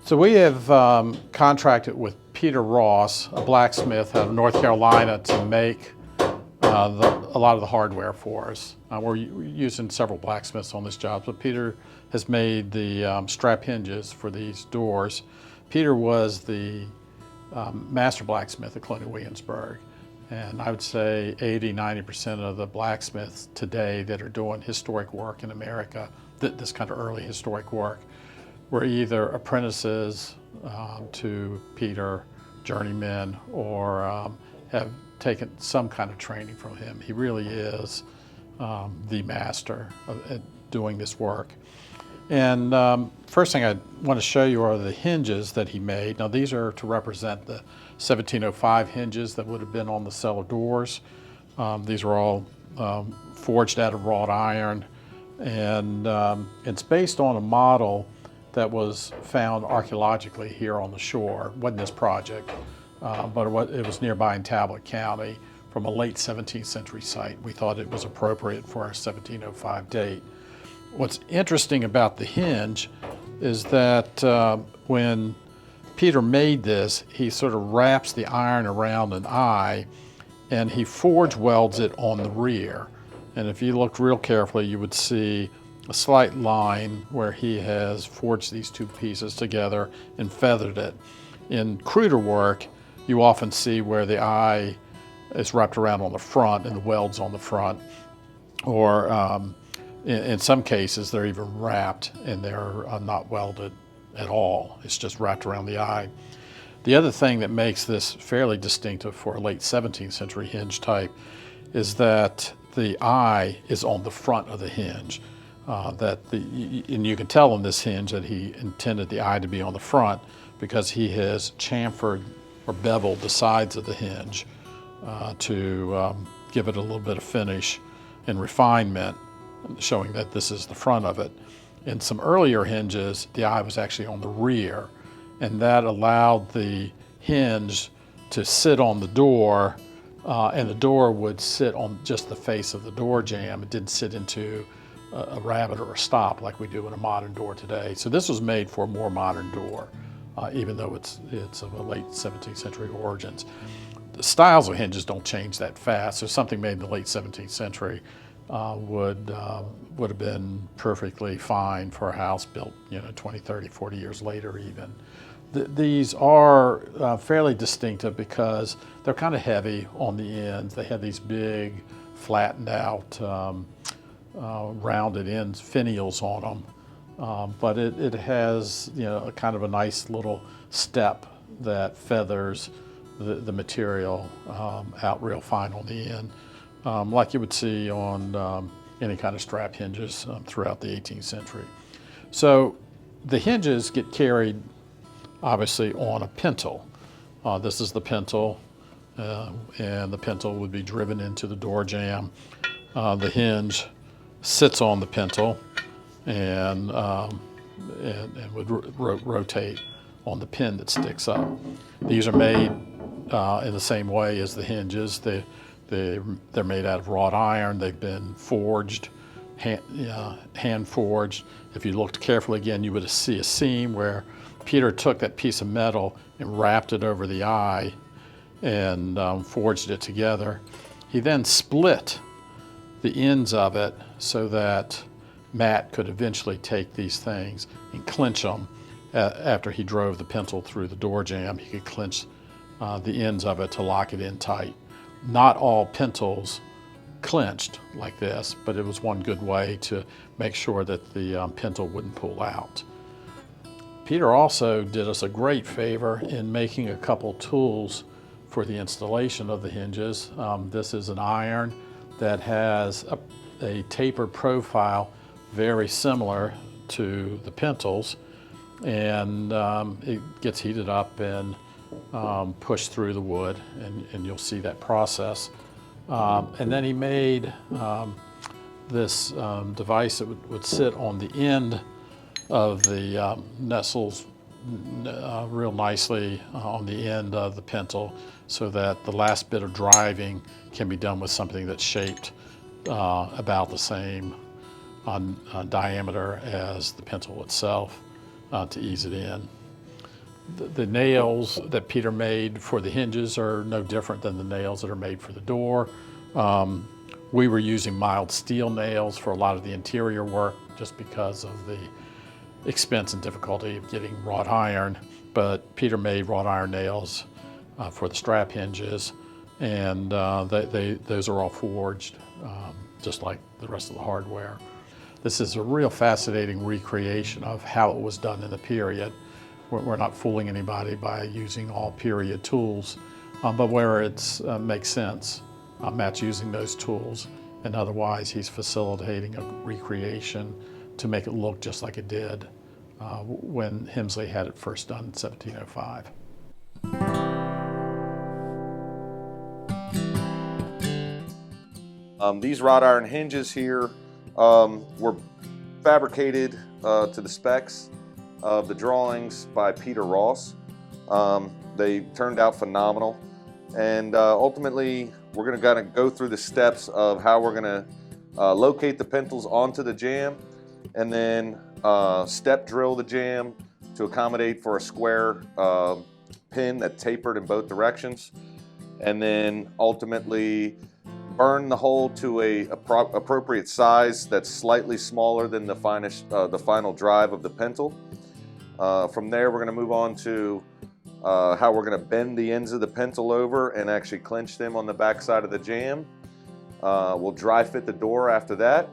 So we have contracted with Peter Ross, a blacksmith out of North Carolina, to make a lot of the hardware for us. We're using several blacksmiths on this job, but Peter has made the strap hinges for these doors. Peter was the master blacksmith at Colonial Williamsburg, and I would say 80–90% of the blacksmiths today that are doing historic work in America, this kind of early historic work, were either apprentices to Peter, journeymen, or have taken some kind of training from him. He really is the master at doing this work. And first thing I want to show you are the hinges that he made. Now these are to represent the 1705 hinges that would have been on the cellar doors. These are all forged out of wrought iron, and it's based on a model that was found archaeologically here on the shore. It wasn't this project, but it was nearby in Talbot County from a late 17th century site. We thought it was appropriate for our 1705 date. What's interesting about the hinge is that when Peter made this, he sort of wraps the iron around an eye and he forge welds it on the rear. And if you looked real carefully, you would see a slight line where he has forged these two pieces together and feathered it. In cruder work, you often see where the eye is wrapped around on the front and the welds on the front, or in some cases they're even wrapped and they're not welded at all. It's just wrapped around the eye. The other thing that makes this fairly distinctive for a late 17th century hinge type is that the eye is on the front of the hinge. And you can tell on this hinge that he intended the eye to be on the front because he has chamfered or beveled the sides of the hinge to give it a little bit of finish and refinement, showing that this is the front of it. In some earlier hinges, the eye was actually on the rear, and that allowed the hinge to sit on the door, and the door would sit on just the face of the door jamb. It didn't sit into a rabbet or a stop like we do in a modern door today. So this was made for a more modern door, even though it's of a late 17th century origins. The styles of hinges don't change that fast, so something made in the late 17th century would have been perfectly fine for a house built 20, 30, 40 years later even. These are fairly distinctive because they're kind of heavy on the ends. They have these big flattened out rounded ends, finials on them, but it has a kind of a nice little step that feathers the material out real fine on the end, like you would see on any kind of strap hinges throughout the 18th century. So the hinges get carried obviously on a pintle. This is the pintle, and the pintle would be driven into the door jamb. The hinge sits on the pintle and would rotate on the pin that sticks up. These are made in the same way as the hinges. They're made out of wrought iron. They've been forged, hand forged. If you looked carefully again, you would see a seam where Peter took that piece of metal and wrapped it over the eye and forged it together. He then split the ends of it so that Matt could eventually take these things and clinch them. After he drove the pintle through the door jamb, he could clinch the ends of it to lock it in tight. Not all pintles clinched like this, but it was one good way to make sure that the pintle wouldn't pull out. Peter also did us a great favor in making a couple tools for the installation of the hinges. This is an iron that has a tapered profile very similar to the pintles, and it gets heated up and pushed through the wood, and you'll see that process. And then he made this device that would sit on the end of the nestles real nicely on the end of the pintle, so that the last bit of driving can be done with something that's shaped about the same diameter as the pintle itself to ease it in. The nails that Peter made for the hinges are no different than the nails that are made for the door. We were using mild steel nails for a lot of the interior work just because of the expense and difficulty of getting wrought iron, but Peter made wrought iron nails for the strap hinges, and those are all forged just like the rest of the hardware. This is a real fascinating recreation of how it was done in the period. We're not fooling anybody by using all period tools, but where it makes sense, Matt's using those tools, and otherwise he's facilitating a recreation to make it look just like it did when Hemsley had it first done in 1705. These wrought iron hinges here were fabricated to the specs of the drawings by Peter Ross. They turned out phenomenal, and ultimately we're going to kind of go through the steps of how we're going to locate the pintles onto the jamb, and then step drill the jamb to accommodate for a square pin that tapered in both directions, and then ultimately burn the hole to a appropriate size that's slightly smaller than the final drive of the pintle. From there, we're going to move on to how we're going to bend the ends of the pintle over and actually clinch them on the back side of the jamb. We'll dry fit the door after that,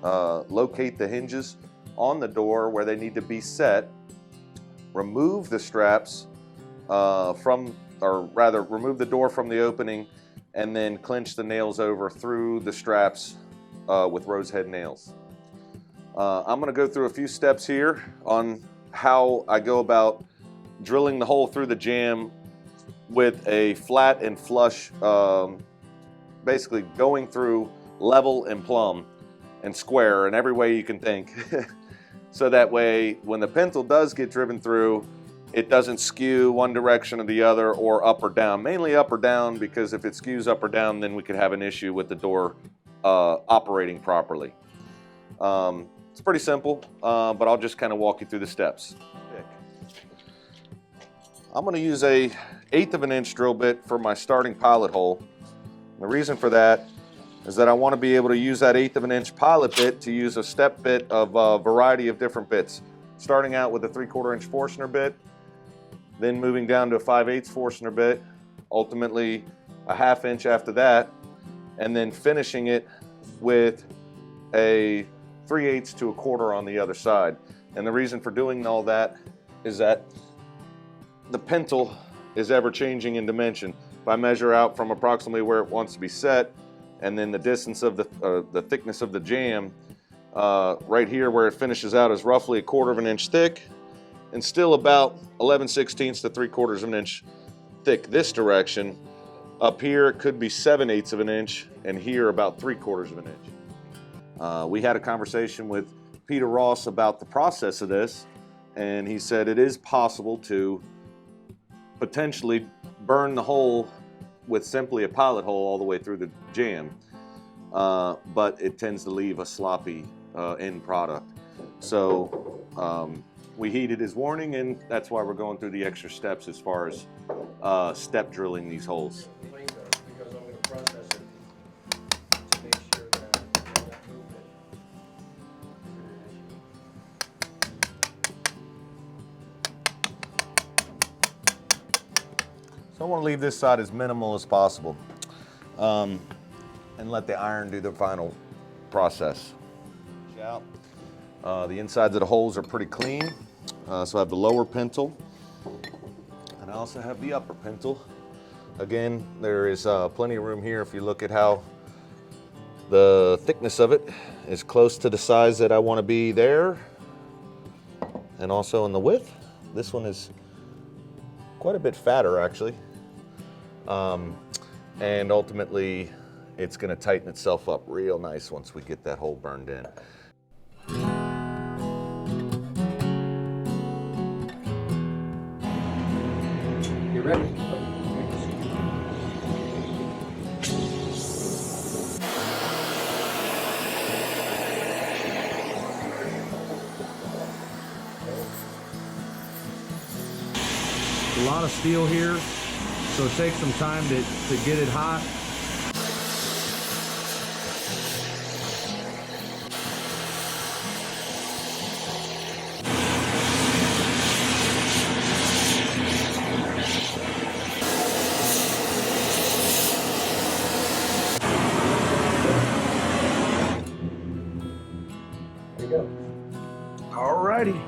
locate the hinges on the door where they need to be set, remove the straps remove the door from the opening, and then clinch the nails over through the straps with rose head nails. I'm going to go through a few steps here on how I go about drilling the hole through the jamb with a flat and flush, basically going through level and plumb and square in every way you can think. So that way when the pintle does get driven through, it doesn't skew one direction or the other, or up or down. Mainly up or down, because if it skews up or down, then we could have an issue with the door operating properly. It's pretty simple, but I'll just kind of walk you through the steps. I'm going to use a 1/8 of an inch drill bit for my starting pilot hole. The reason for that is that I want to be able to use that 1/8 of an inch pilot bit to use a step bit of a variety of different bits. Starting out with a 3/4 inch Forstner bit, then moving down to a 5/8 Forstner bit, ultimately a 1/2 inch after that, and then finishing it with a 3/8 to a 1/4 on the other side. And the reason for doing all that is that the pintle is ever changing in dimension. If I measure out from approximately where it wants to be set, and then the distance of the thickness of the jamb, right here where it finishes out is roughly a 1/4 of an inch thick, and still about 11/16 to 3/4 of an inch thick this direction. Up here it could be 7/8 of an inch, and here about 3/4 of an inch. We had a conversation with Peter Ross about the process of this, and he said it is possible to potentially burn the hole with simply a pilot hole all the way through the jamb, but it tends to leave a sloppy end product. So we heeded his warning, and that's why we're going through the extra steps as far as step drilling these holes. Because I'm going to process it to make sure that all that movement So I want to leave this side as minimal as possible, and let the iron do the final process. The insides of the holes are pretty clean, so I have the lower pintle, and I also have the upper pintle. Again, there is plenty of room here if you look at how the thickness of it is close to the size that I want to be there, and also in the width. This one is quite a bit fatter actually, and ultimately it's going to tighten itself up real nice once we get that hole burned in. You ready? a lot of steel here, so it takes some time to get it hot. There you go. Alrighty.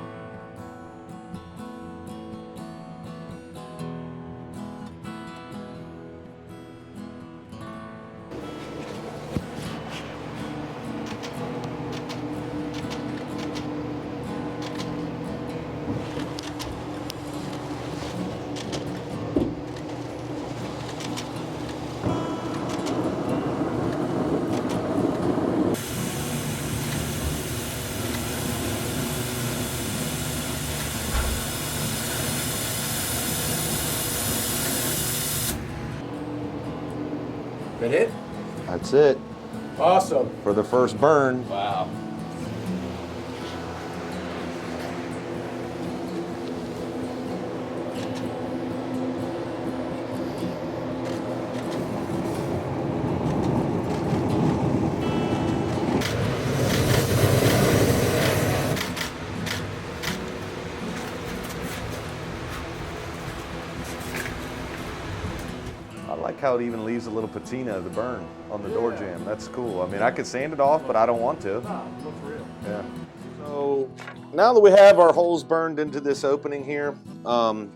That it? That's it Awesome. for the first burn. Wow. I like how it even leaves a little patina of the burn on the door jamb. That's cool. I mean, I could sand it off, but I don't want to. Yeah. So now that we have our holes burned into this opening here, I'm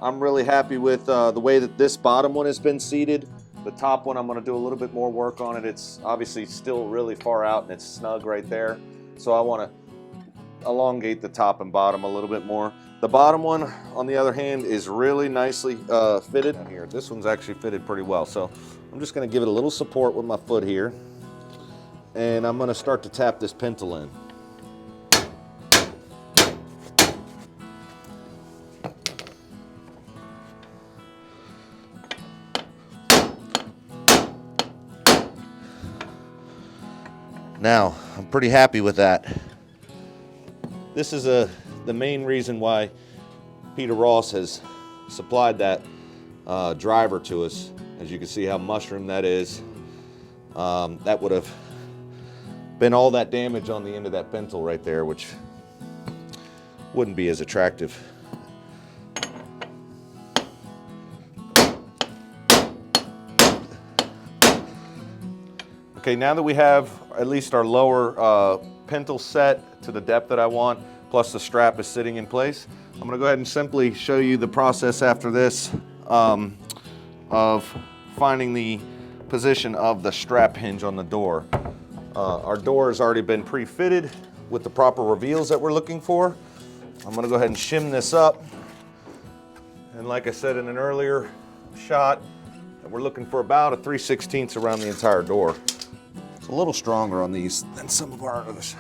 really happy with the way that this bottom one has been seated. The top one, I'm going to do a little bit more work on it. It's obviously still really far out and it's snug right there. So I want to elongate the top and bottom a little bit more. The bottom one, on the other hand, is really nicely fitted here. This one's actually fitted pretty well. So I'm just going to give it a little support with my foot here. And I'm going to start to tap this pintle in. Now, I'm pretty happy with that. This is the main reason why Peter Ross has supplied that driver to us. As you can see how mushroomed that is. That would have been all that damage on the end of that pintle right there, which wouldn't be as attractive. Okay, now that we have at least our lower pintle set to the depth that I want, plus the strap is sitting in place, I'm going to go ahead and simply show you the process after this of finding the position of the strap hinge on the door. Our door has already been pre-fitted with the proper reveals that we're looking for. I'm going to go ahead and shim this up. And like I said in an earlier shot, we're looking for about a 3/16 around the entire door. It's a little stronger on these than some of our others.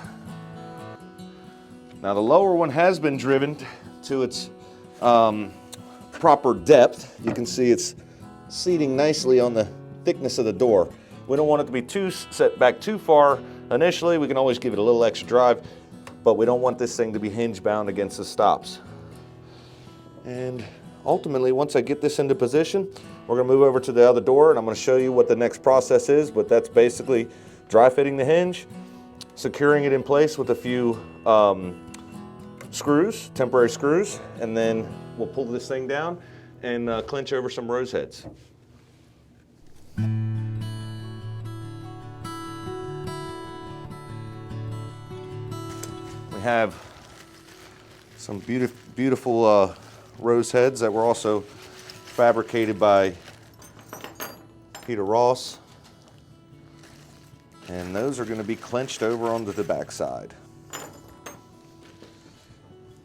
Now the lower one has been driven to its proper depth. You can see it's seating nicely on the thickness of the door. We don't want it to be too set back too far initially. We can always give it a little extra drive, but we don't want this thing to be hinge bound against the stops. And ultimately, once I get this into position, we're gonna move over to the other door and I'm gonna show you what the next process is, but that's basically dry fitting the hinge, securing it in place with a few screws, temporary screws, and then we'll pull this thing down and clinch over some rose heads. We have some beautiful rose heads that were also fabricated by Peter Ross. And those are going to be clenched over onto the back side.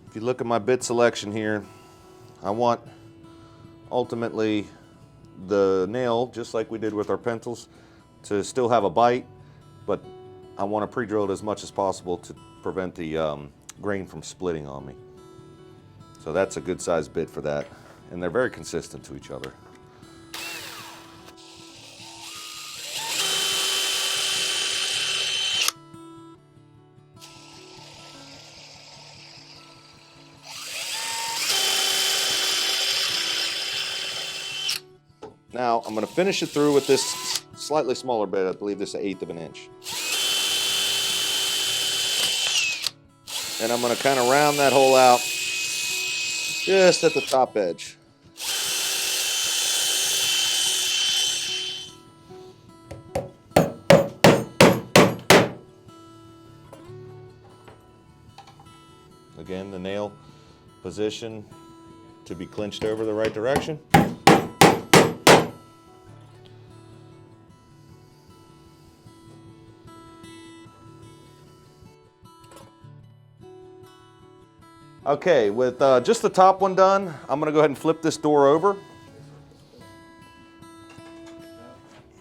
If you look at my bit selection here, I want ultimately the nail, just like we did with our pintles, to still have a bite, but I want to pre-drill it as much as possible to prevent the grain from splitting on me. So that's a good sized bit for that. And they're very consistent to each other. Now I'm going to finish it through with this slightly smaller bit. I believe this is 1/8 of an inch. And I'm going to kind of round that hole out just at the top edge. Again, the nail position to be clinched over the right direction. Okay, with just the top one done, I'm gonna go ahead and flip this door over.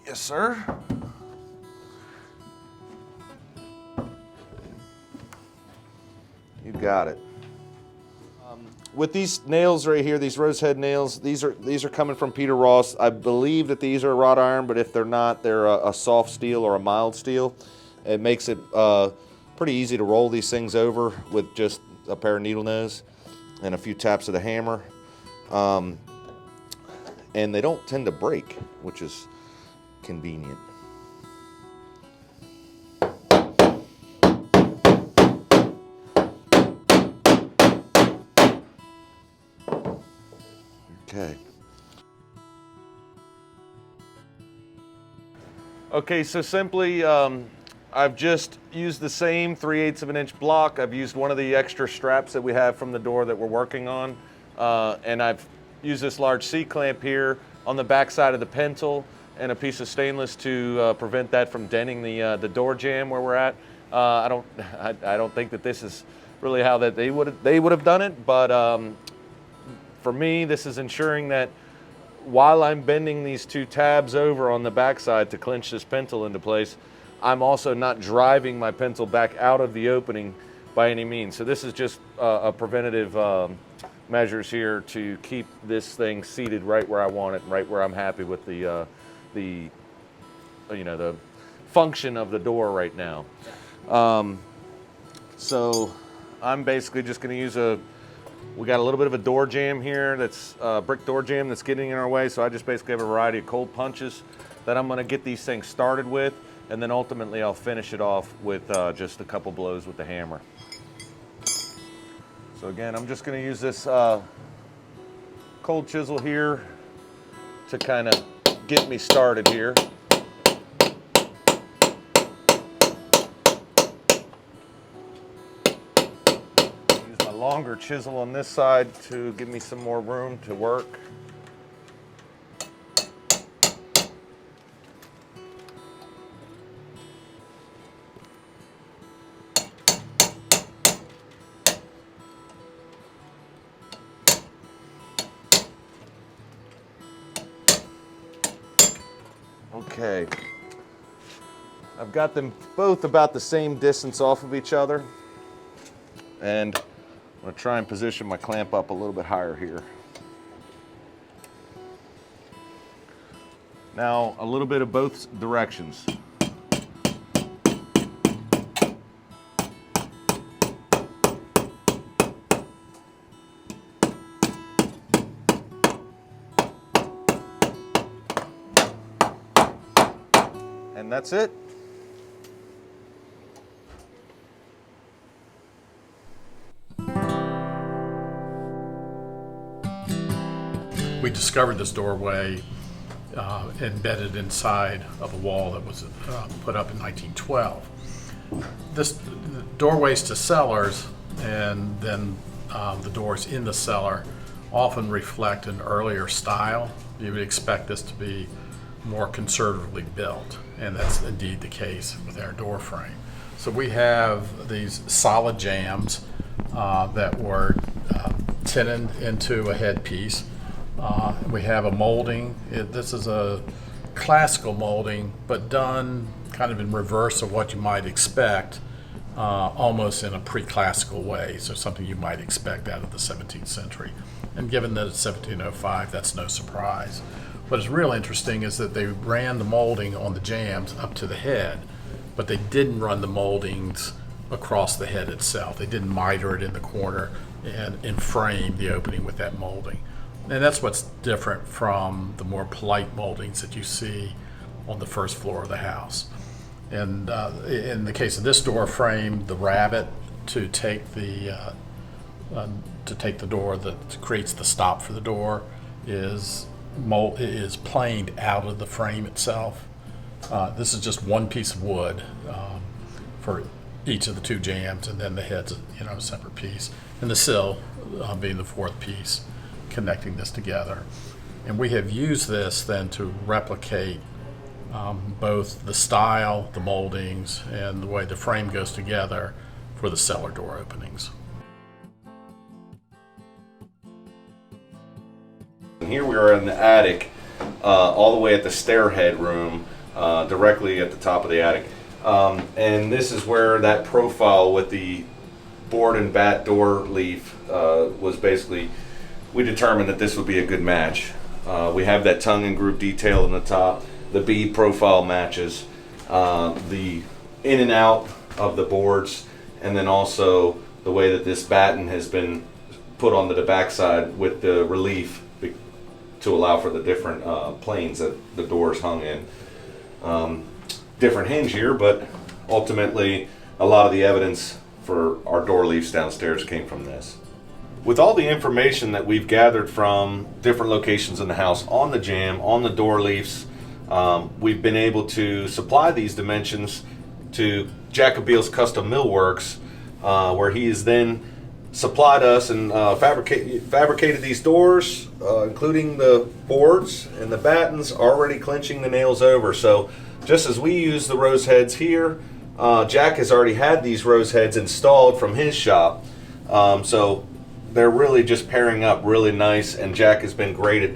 Yes, sir. You got it. With these nails right here, these rose head nails, these are coming from Peter Ross. I believe that these are wrought iron, but if they're not, they're a soft steel or a mild steel. It makes it pretty easy to roll these things over with just a pair of needle nose and a few taps of the hammer. And they don't tend to break, which is convenient. Okay. Okay, so simply I've just used the same 3/8 of an inch block. I've used one of the extra straps that we have from the door that we're working on. And I've used this large C-clamp here on the back side of the pintle and a piece of stainless to prevent that from denting the door jamb where we're at. I don't think that this is really how that they would have done it, but for me, this is ensuring that while I'm bending these two tabs over on the backside to clinch this pintle into place, I'm also not driving my pintle back out of the opening by any means. So this is just a preventative measures here to keep this thing seated right where I want it, right where I'm happy with the function of the door right now. So I'm basically just going to use we got a little bit of a door jamb here, that's a brick door jamb that's getting in our way, so I just basically have a variety of cold punches that I'm going to get these things started with, and then ultimately I'll finish it off with just a couple blows with the hammer. So again, I'm just going to use this cold chisel here to kind of get me started here. Longer chisel on this side to give me some more room to work. Okay, I've got them both about the same distance off of each other, and I'm going to try and position my clamp up a little bit higher here. Now, a little bit of both directions. And that's it. We discovered this doorway embedded inside of a wall that was put up in 1912. The doorways to cellars and then the doors in the cellar often reflect an earlier style. You would expect this to be more conservatively built, and that's indeed the case with our door frame. So we have these solid jambs that were tenoned into a headpiece. We have a molding. This is a classical molding, but done kind of in reverse of what you might expect, almost in a pre-classical way, so something you might expect out of the 17th century. And given that it's 1705, that's no surprise. What is real interesting is that they ran the molding on the jambs up to the head, but they didn't run the moldings across the head itself. They didn't miter it in the corner and frame the opening with that molding. And that's what's different from the more polite moldings that you see on the first floor of the house. And in the case of this door frame, the rabbet to take the door that creates the stop for the door is planed out of the frame itself. This is just one piece of wood for each of the two jambs, and then the head's a separate piece, and the sill being the fourth piece connecting this together. And we have used this then to replicate both the style, the moldings, and the way the frame goes together for the cellar door openings. Here we are in the attic, all the way at the stair head room, directly at the top of the attic. And this is where that profile with the board and bat door leaf was basically, we determined that this would be a good match. We have that tongue and groove detail in the top. The bead profile matches the in and out of the boards, and then also the way that this batten has been put onto the backside with the relief to allow for the different planes that the doors hung in. Different hinge here, but ultimately a lot of the evidence for our door leaves downstairs came from this. With all the information that we've gathered from different locations in the house on the jamb, on the door leaves, we've been able to supply these dimensions to Jacobiel's Custom Millworks, where he has then supplied us and fabricated these doors, including the boards and the battens, already clinching the nails over. So just as we use the rose heads here, Jack has already had these rose heads installed from his shop. So they're really just pairing up really nice, and Jack has been great at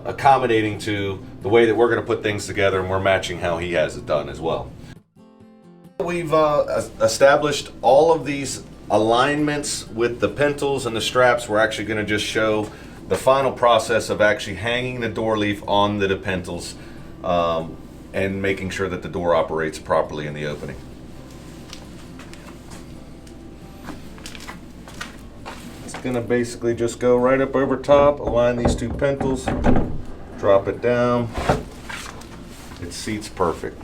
accommodating to the way that we're going to put things together, and we're matching how he has it done as well. We've established all of these alignments with the pintles and the straps. We're actually going to just show the final process of actually hanging the door leaf on the pintles and making sure that the door operates properly in the opening. It's going to basically just go right up over top, align these two pintles, drop it down. It seats perfect.